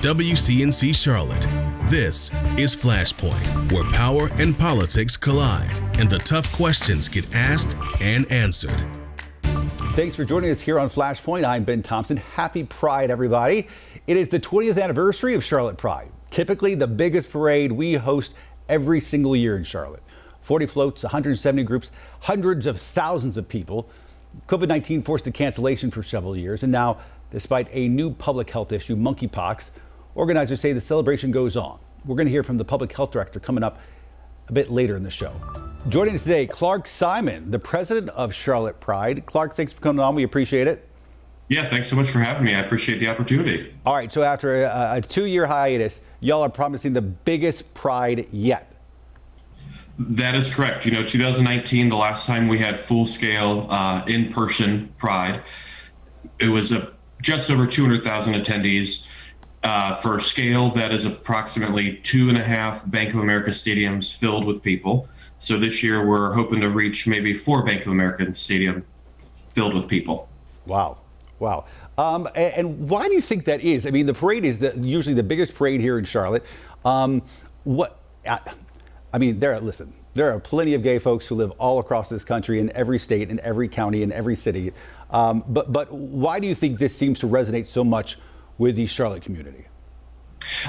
WCNC Charlotte. This is Flashpoint, where power and politics collide and the tough questions get asked and answered. Thanks for joining us here on Flashpoint. I'm Ben Thompson. Happy Pride, everybody. It is the 20th anniversary of Charlotte Pride, typically the biggest parade we host every single year in Charlotte. 40 floats, 170 groups, hundreds of thousands of people. COVID-19 forced a cancellation for several years, and now, despite a new public health issue, monkeypox, organizers say the celebration goes on. We're going to hear from the public health director coming up a bit later in the show. Joining us today, Clark Simon, the president of Charlotte Pride. Clark, thanks for coming on. We appreciate it. Yeah, thanks so much for having me. I appreciate the opportunity. All right, so after a 2-year hiatus, y'all are promising the biggest Pride yet. That is correct. 2019, the last time we had full-scale in-person Pride, it was just over 200,000 attendees. For scale, that is approximately 2.5 Bank of America stadiums filled with people. So this year, we're hoping to reach maybe 4 Bank of America stadium filled with people. Wow. And why do you think that is? I mean, the parade is usually the biggest parade here in Charlotte. There are plenty of gay folks who live all across this country, in every state, in every county, in every city. But why do you think this seems to resonate so much with the Charlotte community?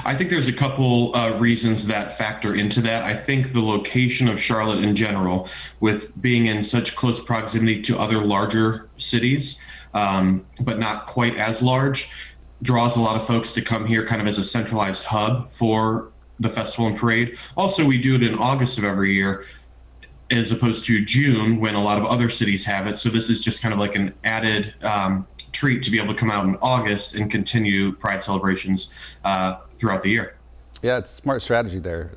I think there's a couple reasons that factor into that. I think the location of Charlotte in general, with being in such close proximity to other larger cities, but not quite as large, draws a lot of folks to come here kind of as a centralized hub for the festival and parade. Also, we do it in August of every year, as opposed to June when a lot of other cities have it. So this is just kind of like an added treat to be able to come out in August and continue Pride celebrations throughout the year. Yeah, it's a smart strategy there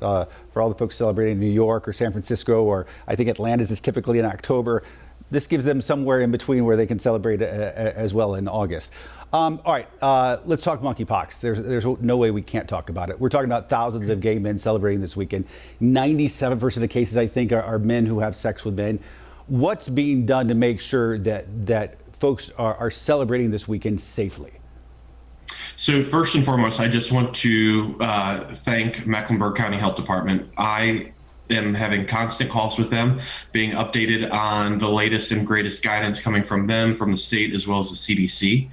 for all the folks celebrating in New York or San Francisco, or I think Atlanta's is typically in October. This gives them somewhere in between where they can celebrate as well in August. All right, let's talk monkeypox. There's no way we can't talk about it. We're talking about thousands of gay men celebrating this weekend. 97% of the cases, I think, are men who have sex with men. What's being done to make sure that folks are celebrating this weekend safely? So first and foremost, I just want to thank Mecklenburg County Health Department. I am having constant calls with them, being updated on the latest and greatest guidance coming from them, from the state, as well as the CDC.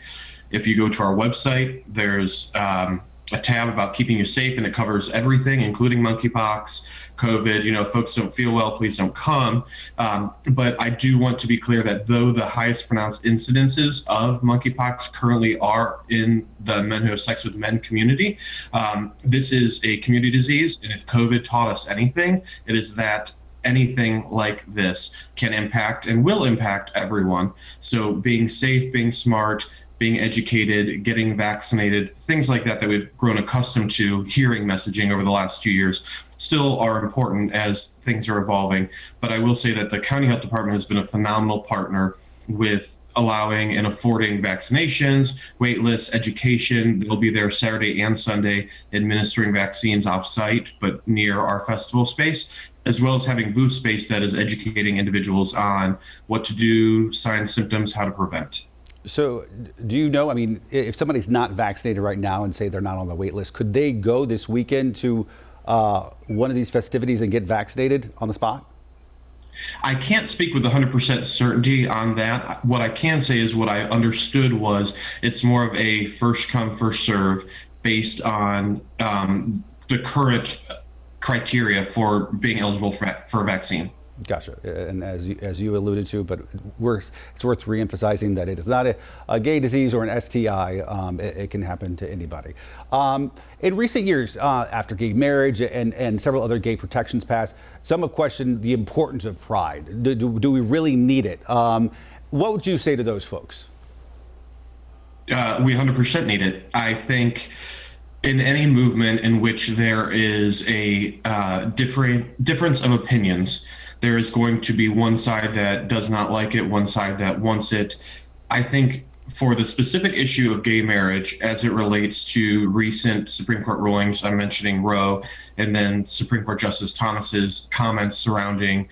If you go to our website, there's a tab about keeping you safe, and it covers everything, including monkeypox, COVID. If folks don't feel well, please don't come. But I do want to be clear that though the highest pronounced incidences of monkeypox currently are in the men who have sex with men community, this is a community disease. And if COVID taught us anything, it is that anything like this can impact and will impact everyone. So being safe, being smart, being educated, getting vaccinated, things like that we've grown accustomed to hearing messaging over the last few years still are important as things are evolving. But I will say that the County Health Department has been a phenomenal partner with allowing and affording vaccinations, wait lists, education. They'll be there Saturday and Sunday administering vaccines off-site, but near our festival space, as well as having booth space that is educating individuals on what to do, signs, symptoms, how to prevent. So do you know, if somebody's not vaccinated right now and say they're not on the wait list, could they go this weekend to one of these festivities and get vaccinated on the spot? I can't speak with 100% certainty on that. What I can say is what I understood was it's more of a first come, first serve based on the current criteria for being eligible for a vaccine. Gotcha. And as you alluded to, but it's worth reemphasizing that it is not a gay disease or an STI. It can happen to anybody. In recent years, after gay marriage and several other gay protections passed, some have questioned the importance of Pride. Do we really need it? What would you say to those folks? We 100% need it. I think in any movement in which there is a difference of opinions, there is going to be one side that does not like it, one side that wants it. I think for the specific issue of gay marriage, as it relates to recent Supreme Court rulings, I'm mentioning Roe, and then Supreme Court Justice Thomas's comments surrounding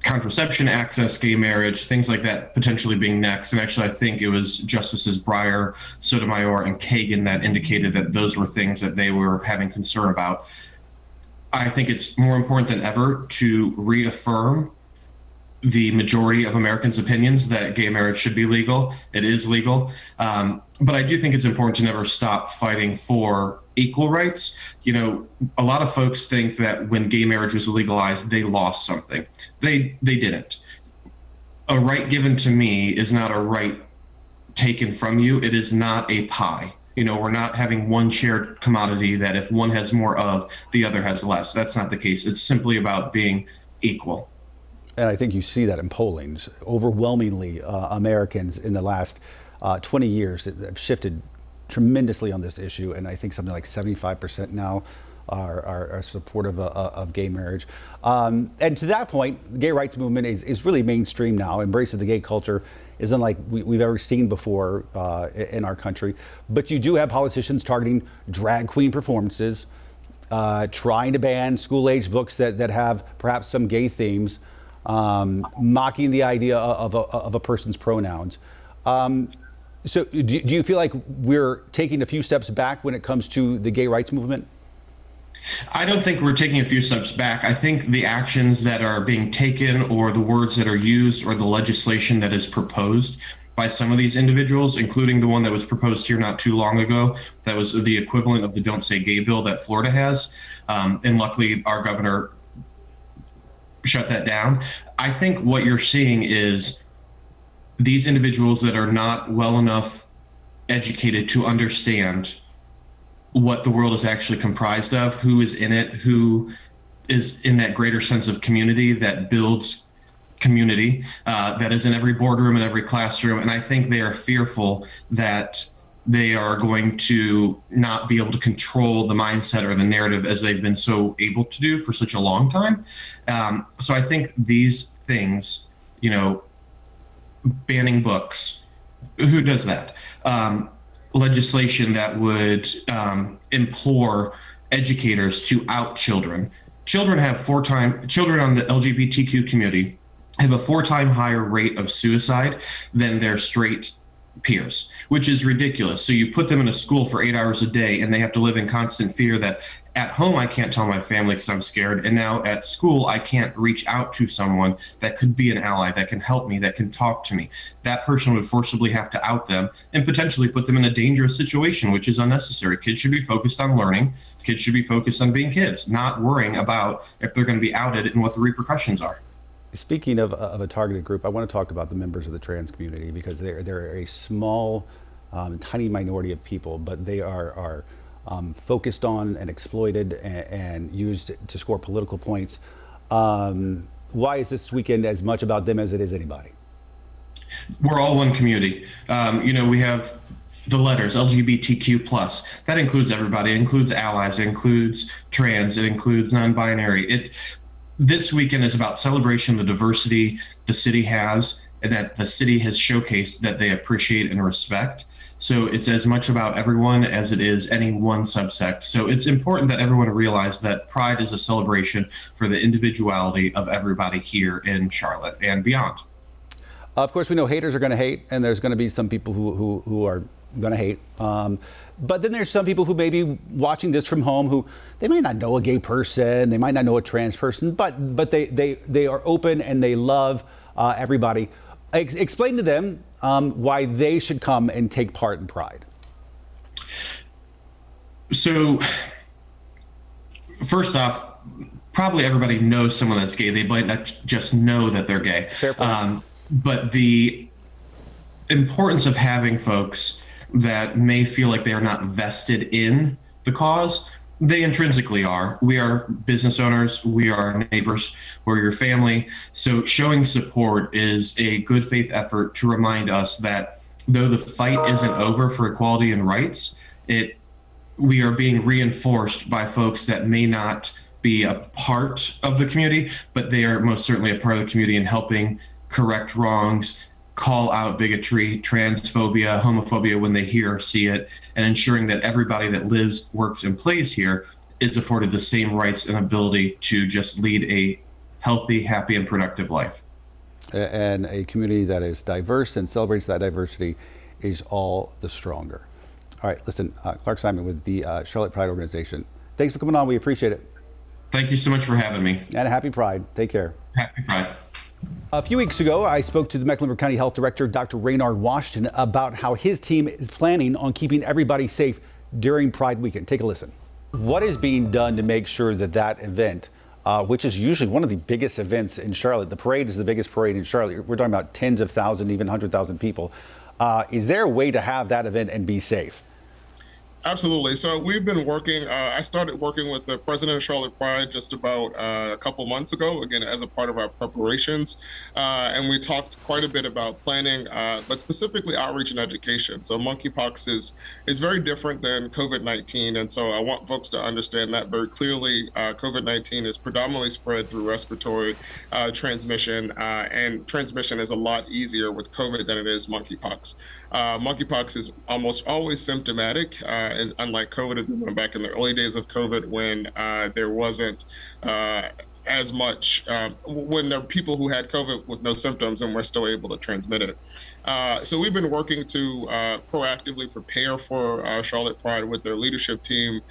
contraception access, gay marriage, things like that potentially being next. And actually, I think it was Justices Breyer, Sotomayor, and Kagan that indicated that those were things that they were having concern about. I think it's more important than ever to reaffirm the majority of Americans' opinions that gay marriage should be legal. It is legal. But I do think it's important to never stop fighting for equal rights. You know, a lot of folks think that when gay marriage was legalized, they lost something. They didn't. A right given to me is not a right taken from you. It is not a pie. You know, we're not having one shared commodity that if one has more of, the other has less. That's not the case. It's simply about being equal. And I think you see that in polling. Overwhelmingly, Americans in the last 20 years have shifted tremendously on this issue. And I think something like 75% now are supportive of gay marriage. And to that point, the gay rights movement is really mainstream now. Embrace of the gay culture is unlike we've ever seen before in our country. But you do have politicians targeting drag queen performances, trying to ban school-age books that have perhaps some gay themes, mocking the idea of a person's pronouns. So do you feel like we're taking a few steps back when it comes to the gay rights movement? I don't think we're taking a few steps back. I think the actions that are being taken or the words that are used or the legislation that is proposed by some of these individuals, including the one that was proposed here not too long ago, that was the equivalent of the Don't Say Gay bill that Florida has. And luckily, our governor shut that down. I think what you're seeing is these individuals that are not well enough educated to understand what the world is actually comprised of, who is in it, who is in that greater sense of community that builds community, that is in every boardroom and every classroom. And I think they are fearful that they are going to not be able to control the mindset or the narrative as they've been so able to do for such a long time. So I think these things, you know, banning books, who does that? Legislation that would implore educators to out children. Children on the LGBTQ community have a 4 times higher rate of suicide than their straight peers, which is ridiculous. So you put them in a school for 8 hours a day and they have to live in constant fear that at home I can't tell my family because I'm scared, and now at school I can't reach out to someone that could be an ally, that can help me, that can talk to me. That person would forcibly have to out them and potentially put them in a dangerous situation, which is unnecessary. Kids should be focused on learning. Kids should be focused on being kids, not worrying about if they're going to be outed and what the repercussions are. Speaking of a targeted group, I want to talk about the members of the trans community, because they're a small, tiny minority of people, but they are focused on and exploited and used to score political points. Why is this weekend as much about them as it is anybody? We're all one community. You know, we have the letters LGBTQ+. That includes everybody. It includes allies. It includes trans. It includes non-binary. This weekend is about celebration of the diversity the city has and that the city has showcased that they appreciate and respect. So it's as much about everyone as it is any one subsect. So it's important that everyone realize that Pride is a celebration for the individuality of everybody here in Charlotte and beyond. Of course, we know haters are going to hate, and there's going to be some people who are going to hate. But then there's some people who may be watching this from home who they might not know a gay person, they might not know a trans person, but they are open and they love everybody. Explain to them why they should come and take part in Pride. So, first off, probably everybody knows someone that's gay. They might not just know that they're gay. Fair point. But the importance of having folks that may feel like they are not vested in the cause, they intrinsically are. We are business owners, we are neighbors, we're your family. So showing support is a good faith effort to remind us that though the fight isn't over for equality and rights, we are being reinforced by folks that may not be a part of the community, but they are most certainly a part of the community in helping correct wrongs, call out bigotry, transphobia, homophobia when they hear or see it, and ensuring that everybody that lives, works, and plays here is afforded the same rights and ability to just lead a healthy, happy, and productive life. And a community that is diverse and celebrates that diversity is all the stronger. All right, listen, Clark Simon with the Charlotte Pride Organization. Thanks for coming on. We appreciate it. Thank you so much for having me. And happy Pride. Take care. Happy Pride. A few weeks ago, I spoke to the Mecklenburg County Health Director, Dr. Raynard Washington, about how his team is planning on keeping everybody safe during Pride weekend. Take a listen. What is being done to make sure that that event, which is usually one of the biggest events in Charlotte, the parade is the biggest parade in Charlotte. We're talking about tens of thousands, even 100,000 people. Is there a way to have that event and be safe? Absolutely. So we've been working, I started working with the president of Charlotte Pride just about a couple months ago, again, as a part of our preparations. And we talked quite a bit about planning, but specifically outreach and education. So monkeypox is very different than COVID-19. And so I want folks to understand that very clearly. COVID-19 is predominantly spread through respiratory transmission, and transmission is a lot easier with COVID than it is monkeypox. Monkeypox is almost always symptomatic, and unlike COVID, if you went back in the early days of COVID when there wasn't as much, when there were people who had COVID with no symptoms and were still able to transmit it. So we've been working to proactively prepare for Charlotte Pride with their leadership team,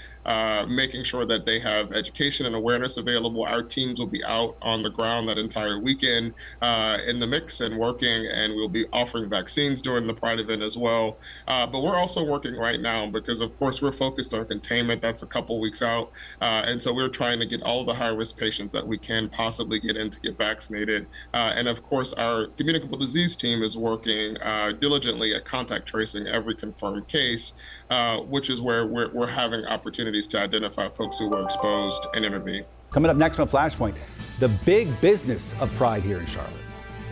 making sure that they have education and awareness available. Our teams will be out on the ground that entire weekend in the mix and working, and we'll be offering vaccines during the Pride event as well. But we're also working right now because, of course, we're focused on containment. That's a couple weeks out. And so we're trying to get all of the high-risk patients that we can possibly get in to get vaccinated. And, of course, our communicable disease team is working diligently at contact tracing every confirmed case, which is where we're having opportunities to identify folks who were exposed and intervene. Coming up next on Flashpoint, the big business of Pride here in Charlotte.